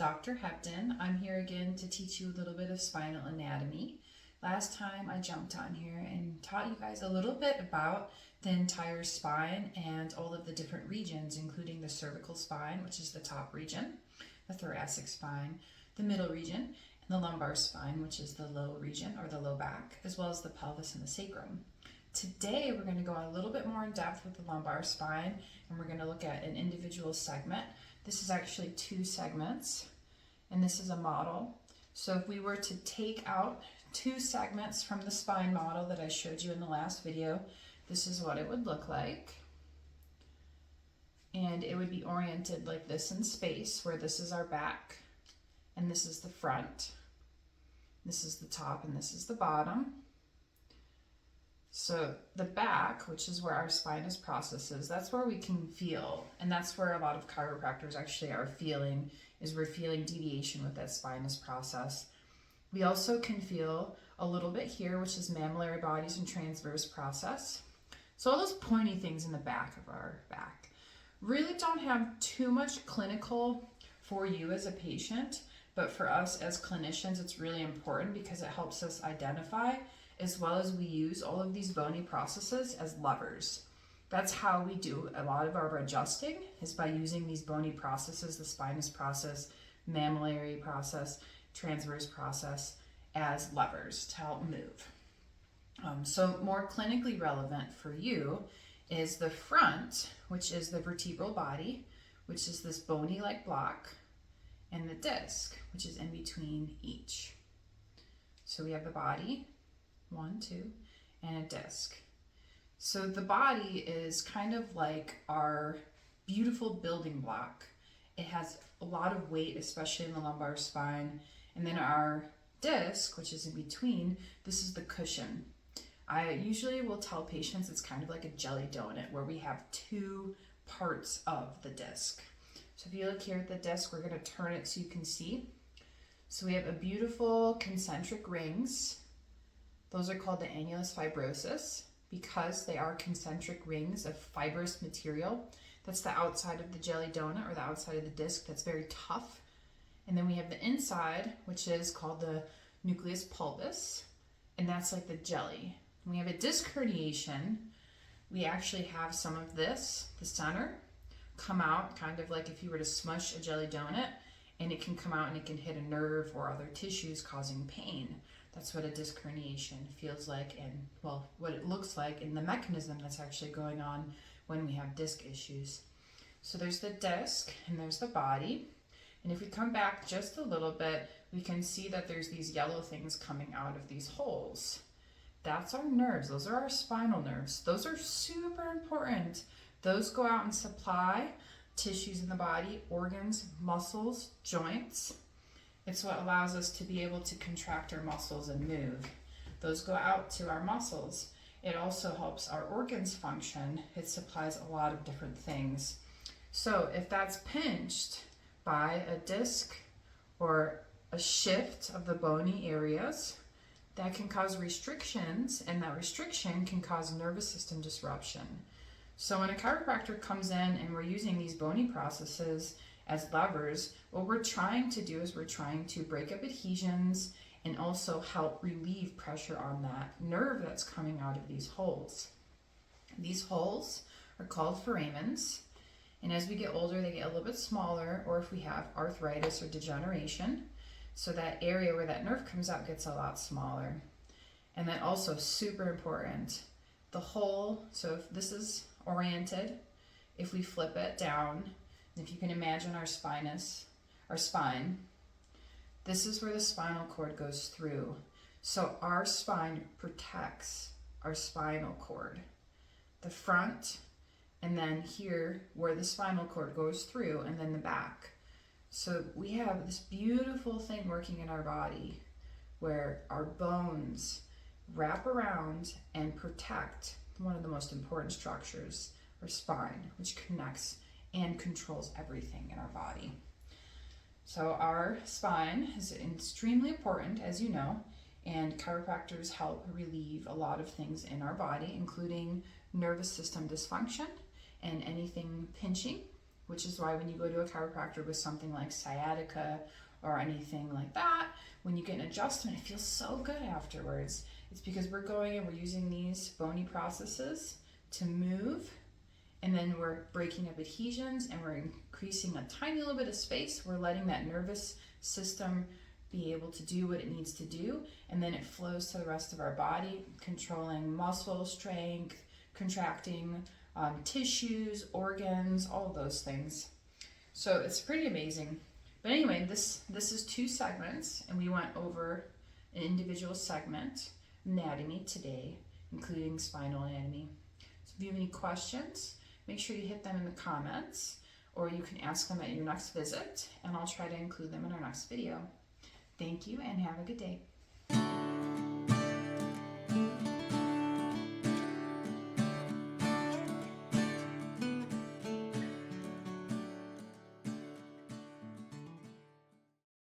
Dr. Hebdon. I'm here again to teach you a little bit of spinal anatomy. Last time I jumped on here and taught you guys a little bit about the entire spine and all of the different regions, including the cervical spine, which is the top region, the thoracic spine, the middle region, and the lumbar spine, which is the low region or the low back, as well as the pelvis and the sacrum. Today we're going to go a little bit more in depth with the lumbar spine, and we're going to look at an individual segment. This is actually two segments, and this is a model. So if we were to take out two segments from the spine model that I showed you in the last video, this is what it would look like. And it would be oriented like this in space, where this is our back, and this is the front. This is the top, and this is the bottom. So the back, which is where our spinous process is, that's where we can feel, and that's where a lot of chiropractors actually are feeling, is we're feeling deviation with that spinous process. We also can feel a little bit here, which is mammillary bodies and transverse process. So all those pointy things in the back of our back really don't have too much clinical for you as a patient, but for us as clinicians, it's really important because it helps us identify, as well as we use all of these bony processes as levers. That's how we do a lot of our adjusting, is by using these bony processes, the spinous process, mammillary process, transverse process, as levers to help move. So more clinically relevant for you is the front, which is the vertebral body, which is this bony-like block, and the disc, which is in between each. So we have the body, 1, 2, and a disc. So the body is kind of like our beautiful building block. It has a lot of weight, especially in the lumbar spine. And then our disc, which is in between, this is the cushion. I usually will tell patients it's kind of like a jelly donut, where we have two parts of the disc. So if you look here at the disc, we're going to turn it so you can see. So we have a beautiful concentric rings. Those are called the annulus fibrosus because they are concentric rings of fibrous material. That's the outside of the jelly donut, or the outside of the disc, that's very tough. And then we have the inside, which is called the nucleus pulpus, and that's like the jelly. When we have a disc herniation, we actually have some of this, the center, come out kind of like if you were to smush a jelly donut, and it can come out and it can hit a nerve or other tissues, causing pain. That's what a disc herniation feels like, and well, what it looks like, and the mechanism that's actually going on when we have disc issues. So there's the disc and there's the body. And if we come back just a little bit, we can see that there's these yellow things coming out of these holes. That's our nerves. Those are our spinal nerves. Those are super important. Those go out and supply tissues in the body, organs, muscles, joints. It's what allows us to be able to contract our muscles and move. Those go out to our muscles. It also helps our organs function. It supplies a lot of different things. So if that's pinched by a disc or a shift of the bony areas, that can cause restrictions, and that restriction can cause nervous system disruption. So when a chiropractor comes in and we're using these bony processes as levers, what we're trying to do is we're trying to break up adhesions and also help relieve pressure on that nerve that's coming out of these holes. These holes are called foramens, and as we get older, they get a little bit smaller, or if we have arthritis or degeneration, so that area where that nerve comes out gets a lot smaller. And then also super important, the hole, so if this is oriented, if we flip it down, if you can imagine our spine, this is where the spinal cord goes through. So our spine protects our spinal cord. The front, and then here where the spinal cord goes through, and then the back. So we have this beautiful thing working in our body where our bones wrap around and protect one of the most important structures, our spine, which connects and controls everything in our body. So our spine is extremely important, as you know, and chiropractors help relieve a lot of things in our body, including nervous system dysfunction and anything pinching which is why when you go to a chiropractor with something like sciatica or anything like that, when you get an adjustment, it feels so good afterwards. It's because we're going and we're using these bony processes to move, and then we're breaking up adhesions and we're increasing a tiny little bit of space. We're letting that nervous system be able to do what it needs to do, and then it flows to the rest of our body, controlling muscle strength, contracting tissues, organs, all of those things. So it's pretty amazing. But anyway, this is 2 segments, and we went over an individual segment, anatomy, today, including spinal anatomy. So if you have any questions, make sure you hit them in the comments, or you can ask them at your next visit, and I'll try to include them in our next video. Thank you, and have a good day.